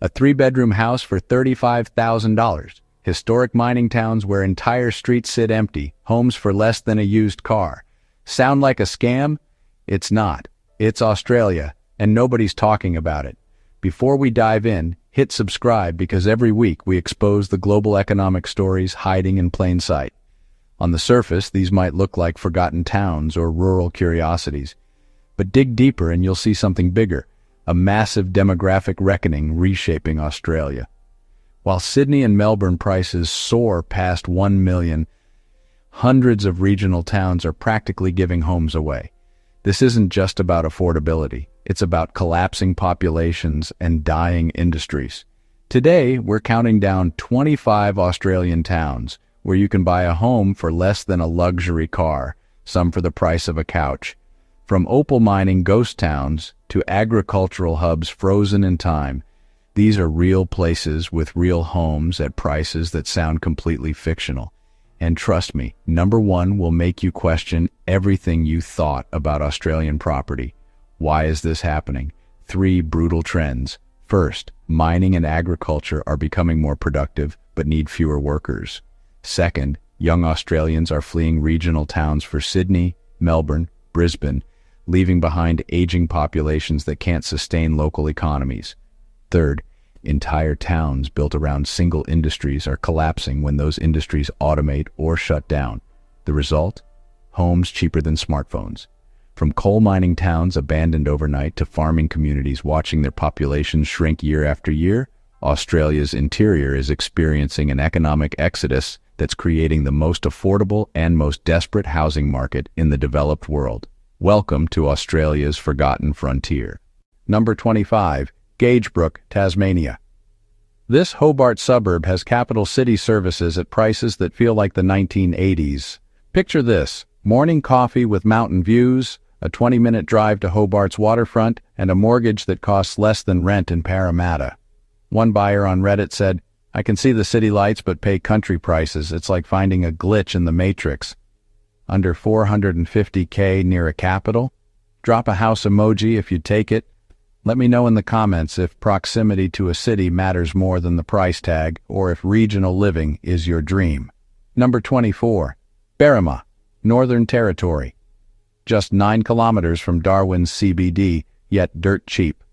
A three-bedroom house for $35,000. Historic mining towns where entire streets sit empty, homes for less than a used car. Sound like a scam? It's not. It's Australia, and nobody's talking about it. Before we dive in, hit subscribe because every week we expose the global economic stories hiding in plain sight. On the surface, these might look like forgotten towns or rural curiosities. But dig deeper and you'll see something bigger, a massive demographic reckoning reshaping Australia. While Sydney and Melbourne prices soar past 1 million, hundreds of regional towns are practically giving homes away. This isn't just about affordability. It's about collapsing populations and dying industries. Today, we're counting down 25 Australian towns where you can buy a home for less than a luxury car, some for the price of a couch. From opal mining ghost towns to agricultural hubs frozen in time, these are real places with real homes at prices that sound completely fictional. And trust me, number one will make you question everything you thought about Australian property. Why is this happening? 3 brutal trends. First, mining and agriculture are becoming more productive but need fewer workers. Second, young Australians are fleeing regional towns for Sydney, Melbourne, Brisbane, leaving behind aging populations that can't sustain local economies. Third, entire towns built around single industries are collapsing when those industries automate or shut down. The result? Homes cheaper than smartphones. From coal mining towns abandoned overnight to farming communities watching their populations shrink year after year, Australia's interior is experiencing an economic exodus that's creating the most affordable and most desperate housing market in the developed world. Welcome to Australia's forgotten frontier. Number 25. Gagebrook, Tasmania. This Hobart suburb has capital city services at prices that feel like the 1980s. Picture this: morning coffee with mountain views, a 20-minute drive to Hobart's waterfront, and a mortgage that costs less than rent in Parramatta. One buyer on Reddit said, "I can see the city lights but pay country prices. It's like finding a glitch in the Matrix." Under $450K near a capital? Drop a house emoji if you'd take it. Let me know in the comments if proximity to a city matters more than the price tag, or if regional living is your dream. Number 24. Berrima, Northern Territory. Just 9 kilometers from Darwin's CBD, yet dirt cheap.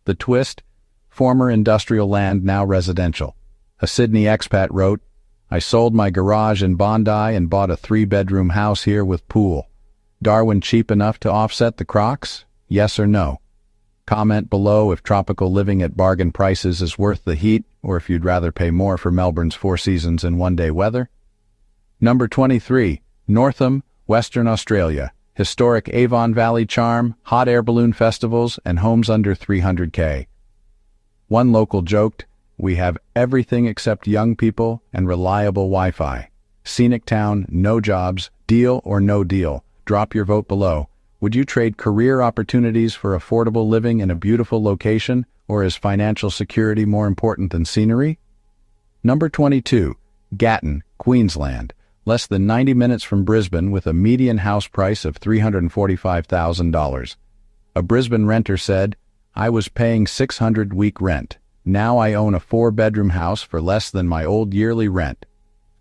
The twist? Former industrial land, now residential. A Sydney expat wrote, "I sold my garage in Bondi and bought a 3-bedroom house here with pool. Darwin cheap enough to offset the Crocs? Yes or no?" Comment below if tropical living at bargain prices is worth the heat, or if you'd rather pay more for Melbourne's 4 seasons and one-day weather. Number 23. Northam, Western Australia. Historic Avon Valley charm, hot air balloon festivals, and homes under $300K. One local joked, "We have everything except young people and reliable Wi-Fi. Scenic town, no jobs, deal or no deal." Drop your vote below. Would you trade career opportunities for affordable living in a beautiful location, or is financial security more important than scenery? Number 22. Gatton, Queensland. Less than 90 minutes from Brisbane with a median house price of $345,000. A Brisbane renter said, "I was paying $600 week rent. Now I own a 4-bedroom house for less than my old yearly rent."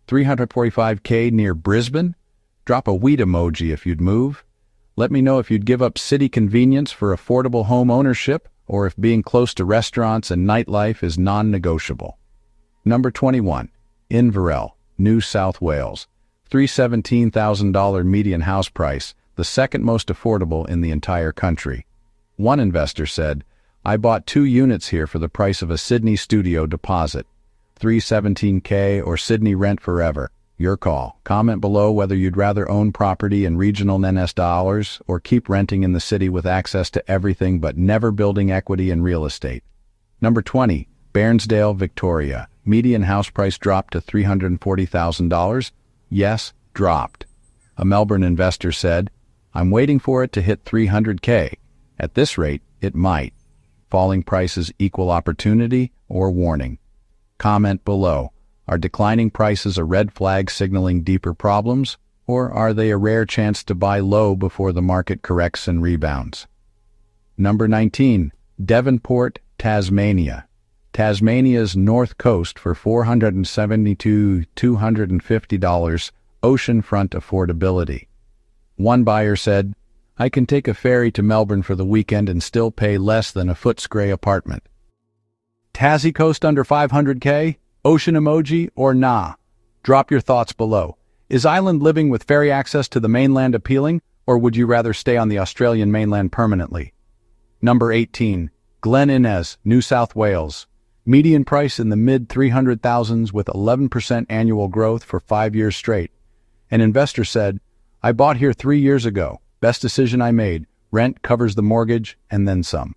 345K near Brisbane? Drop a weed emoji if you'd move. Let me know if you'd give up city convenience for affordable home ownership, or if being close to restaurants and nightlife is non-negotiable. Number 21. Inverell, New South Wales. $317,000 median house price, the second most affordable in the entire country. One investor said, "I bought 2 units here for the price of a Sydney studio deposit. $317K or Sydney rent forever. Your call." Comment below whether you'd rather own property in regional NS dollars or keep renting in the city with access to everything but never building equity in real estate. Number 20. Bairnsdale, Victoria. Median house price dropped to $340,000. Yes, dropped. A Melbourne investor said, "I'm waiting for it to hit $300K. At this rate, it might." Falling prices equal opportunity or warning? Comment below. Are declining prices a red flag signaling deeper problems, or are they a rare chance to buy low before the market corrects and rebounds? Number 19. Devonport, Tasmania. Tasmania's north coast for $472,250, oceanfront affordability. One buyer said, I can take a ferry to Melbourne for the weekend and still pay less than a Footscray apartment. Tassie coast under 500K? Ocean emoji or nah? Drop your thoughts below. Is island living with ferry access to the mainland appealing, or would you rather stay on the Australian mainland permanently? Number 18. Glen Innes, New South Wales. Median price in the mid-300,000s with 11% annual growth for 5 years straight. An investor said, I bought here 3 years ago. Best decision I made. Rent covers the mortgage and then some.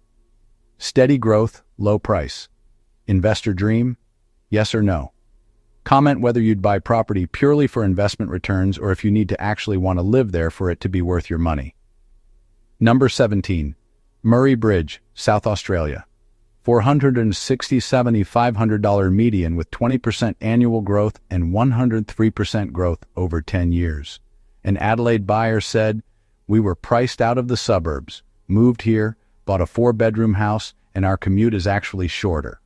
Steady growth, low price. Investor dream? Yes or no? Comment whether you'd buy property purely for investment returns or if you need to actually want to live there for it to be worth your money. Number 17. Murray Bridge, South Australia. $467,500 median with 20% annual growth and 103% growth over 10 years. An Adelaide buyer said, we were priced out of the suburbs, moved here, bought a 4-bedroom house, and our commute is actually shorter.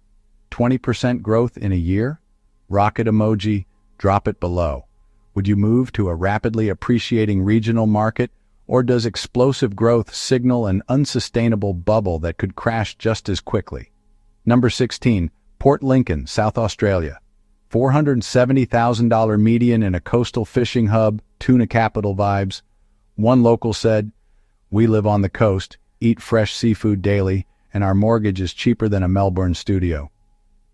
20% growth in a year? Rocket emoji, drop it below. Would you move to a rapidly appreciating regional market, or does explosive growth signal an unsustainable bubble that could crash just as quickly? Number 16. Port Lincoln, South Australia. $470,000 median in a coastal fishing hub, tuna capital vibes. One local said, we live on the coast, eat fresh seafood daily, and our mortgage is cheaper than a Melbourne studio.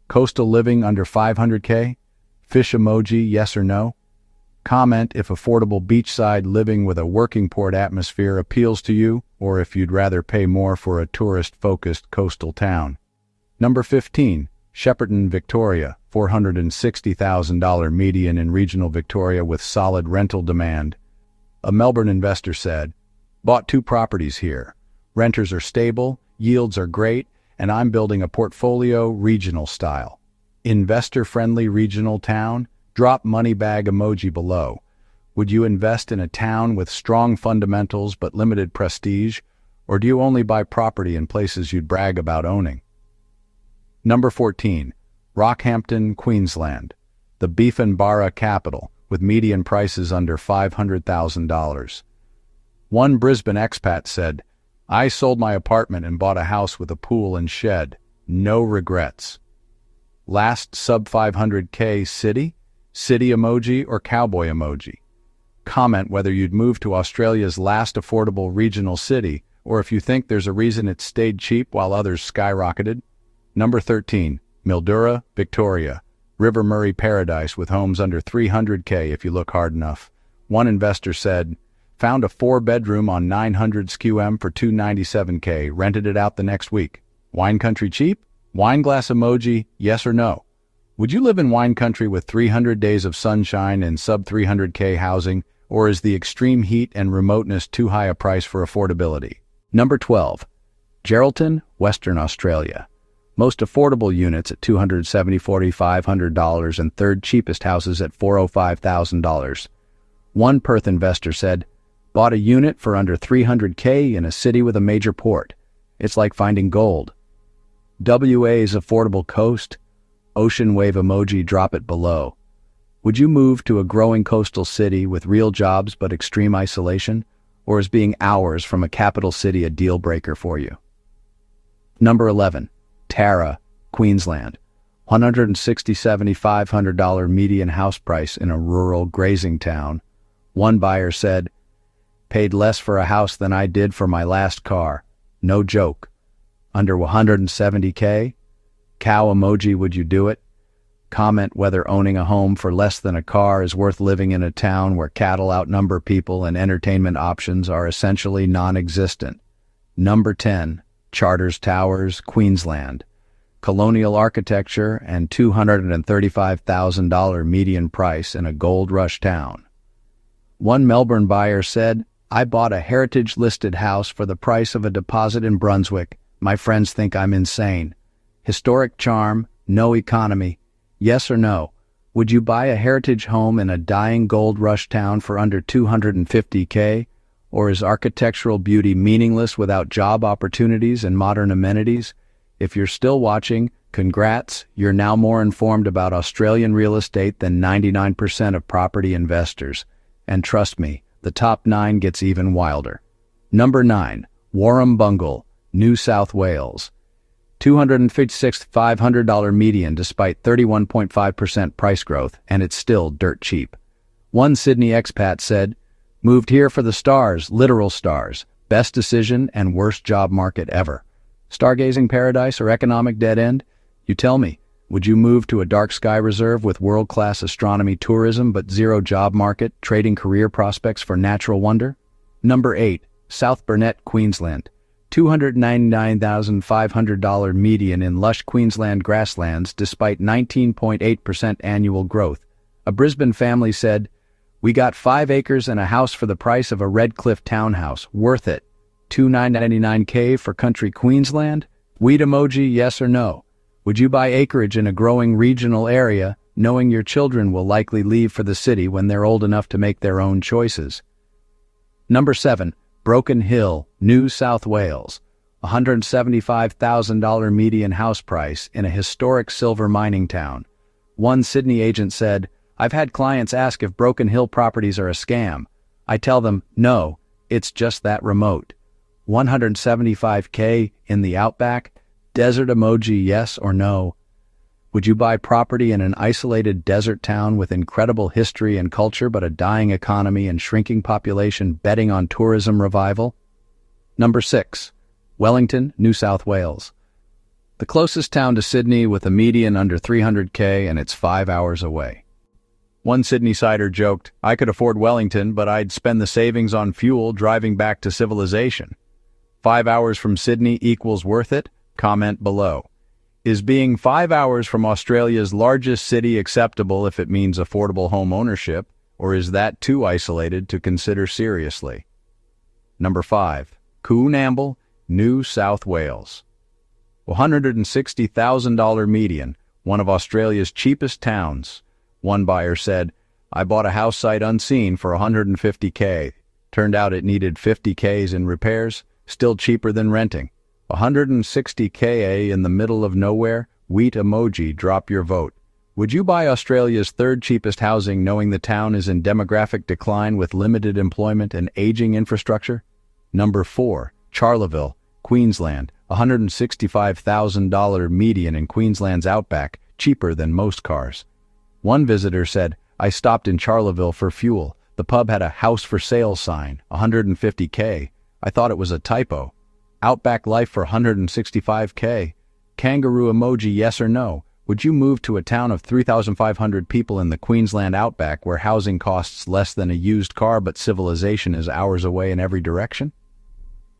Coastal living under 500K? Fish emoji, yes or no? Comment if affordable beachside living with a working port atmosphere appeals to you, or if you'd rather pay more for a tourist-focused coastal town. Number 15. Shepparton, Victoria. $460,000 median in regional Victoria with solid rental demand. A Melbourne investor said, bought 2 properties here. Renters are stable, yields are great, and I'm building a portfolio regional style. Investor-friendly regional town? Drop money bag emoji below. Would you invest in a town with strong fundamentals but limited prestige, or do you only buy property in places you'd brag about owning? Number 14. Rockhampton, Queensland. The beef and bara capital, with median prices under $500,000. One Brisbane expat said, I sold my apartment and bought a house with a pool and shed. No regrets. Last sub 500K city? City emoji or cowboy emoji? Comment whether you'd move to Australia's last affordable regional city, or if you think there's a reason it stayed cheap while others skyrocketed. Number 13. Mildura, Victoria. River Murray paradise with homes under 300K if you look hard enough. One investor said, found a 4-bedroom on 900 SQM for $297K, rented it out the next week. Wine country cheap? Wine glass emoji, yes or no? Would you live in wine country with 300 days of sunshine and sub 300K housing, or is the extreme heat and remoteness too high a price for affordability? Number 12. Geraldton, Western Australia. Most affordable units at $274,500 and third cheapest houses at $405,000. One Perth investor said, bought a unit for under 300K in a city with a major port. It's like finding gold. WA's affordable coast? Ocean wave emoji, drop it below. Would you move to a growing coastal city with real jobs but extreme isolation, or is being hours from a capital city a deal breaker for you? Number 11. Tara, Queensland. $167,500 median house price in a rural grazing town. One buyer said, paid less for a house than I did for my last car. No joke. Under 170K? Cow emoji, would you do it? Comment whether owning a home for less than a car is worth living in a town where cattle outnumber people and entertainment options are essentially non-existent. Number 10. Charters Towers, Queensland. Colonial architecture and $235,000 median price in a gold rush town. One Melbourne buyer said, I bought a heritage-listed house for the price of a deposit in Brunswick. My friends think I'm insane. Historic charm, no economy. Yes or no? Would you buy a heritage home in a dying gold rush town for under 250K? Or is architectural beauty meaningless without job opportunities and modern amenities? If you're still watching, Congrats, you're now more informed about Australian real estate than 99% of property investors. And trust me, the top 9 gets even wilder. Number 9, Warrumbungle, New South Wales. $256,500 median despite 31.5% price growth, and it's still dirt cheap. One Sydney expat said, "Moved here for the stars, literal stars. Best decision and worst job market ever. Stargazing paradise or economic dead end? You tell me, would you move to a dark sky reserve with world-class astronomy tourism but zero job market, trading career prospects for natural wonder?" Number 8, South Burnett, Queensland. $299,500 median in lush Queensland grasslands despite 19.8% annual growth. A Brisbane family said, "We got 5 acres and a house for the price of a Redcliffe townhouse. Worth it. $299K for country Queensland? Weed emoji, yes or no? Would you buy acreage in a growing regional area, knowing your children will likely leave for the city when they're old enough to make their own choices?" Number 7, Broken Hill, New South Wales. $175,000 median house price in a historic silver mining town. One Sydney agent said, "I've had clients ask if Broken Hill properties are a scam. I tell them, no, it's just that remote. $175K in the outback? Desert emoji, yes or no? Would you buy property in an isolated desert town with incredible history and culture but a dying economy and shrinking population betting on tourism revival? Number 6, Wellington, New South Wales. The closest town to Sydney with a median under 300K, and it's 5 hours away. One Sydneysider joked, "I could afford Wellington, but I'd spend the savings on fuel driving back to civilization. 5 hours from Sydney equals worth it?" Comment below. Is being 5 hours from Australia's largest city acceptable if it means affordable home ownership, or is that too isolated to consider seriously? Number 5, Coonamble, New South Wales. $160,000 median, one of Australia's cheapest towns. One buyer said, "I bought a house sight unseen for $150K. Turned out it needed $50K in repairs, still cheaper than renting. $160K in the middle of nowhere? Wheat emoji, drop your vote. Would you buy Australia's 3rd cheapest housing knowing the town is in demographic decline with limited employment and aging infrastructure? Number 4, Charleville, Queensland. $165,000 median in Queensland's outback, cheaper than most cars. One visitor said, "I stopped in Charleville for fuel. The pub had a house for sale sign, $150K. I thought it was a typo. Outback life for $165K. Kangaroo emoji, yes or no? Would you move to a town of 3,500 people in the Queensland outback where housing costs less than a used car but civilization is hours away in every direction?"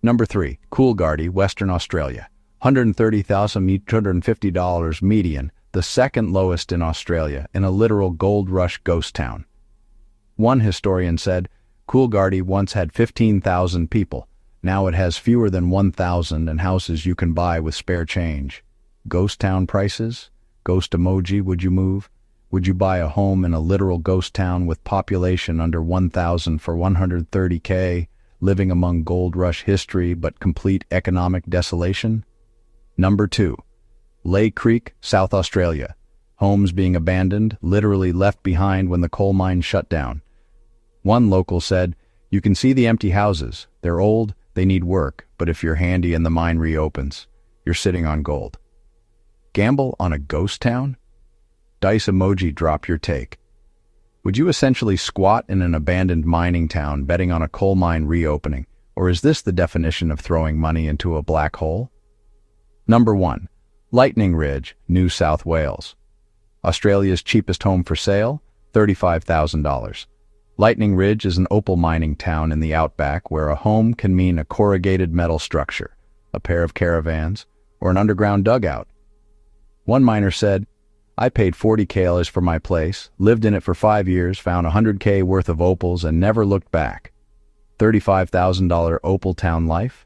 Number 3, Coolgardie, Western Australia. $130,250 median, the 2nd lowest in Australia, in a literal gold rush ghost town. One historian said, "Coolgardie once had 15,000 people. Now it has fewer than 1,000 and houses you can buy with spare change. Ghost town prices? Ghost emoji, would you move? Would you buy a home in a literal ghost town with population under 1,000 for $130K, living among gold rush history but complete economic desolation?" Number 2, Lay Creek, South Australia. Homes being abandoned, literally left behind when the coal mine shut down. One local said, "You can see the empty houses. They're old, they need work, but if you're handy and the mine reopens, you're sitting on gold." Gamble on a ghost town? Dice emoji, drop your take. Would you essentially squat in an abandoned mining town betting on a coal mine reopening, or is this the definition of throwing money into a black hole? Number 1, Lightning Ridge, New South Wales. Australia's cheapest home for sale, $35,000. Lightning Ridge is an opal mining town in the outback where a home can mean a corrugated metal structure, a pair of caravans, or an underground dugout. One miner said, "I paid $40K for my place, lived in it for 5 years, found $100K worth of opals, and never looked back." $35,000 opal town life?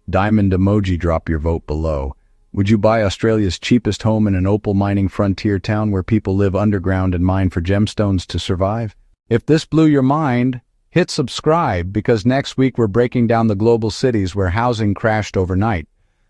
Diamond emoji, drop your vote below. Would you buy Australia's cheapest home in an opal mining frontier town where people live underground and mine for gemstones to survive? If this blew your mind, hit subscribe, because next week we're breaking down the global cities where housing crashed overnight,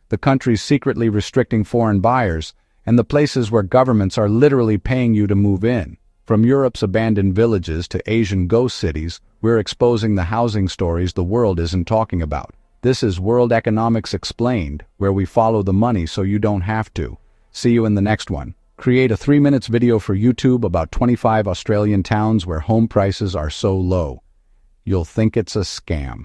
the country's secretly restricting foreign buyers, and the places where governments are literally paying you to move in. From Europe's abandoned villages to Asian ghost cities, we're exposing the housing stories the world isn't talking about. This is World Economics Explained, where we follow the money so you don't have to. See you in the next one. Create a 3 minutes video for YouTube about 25 Australian towns where home prices are so low. You'll think it's a scam.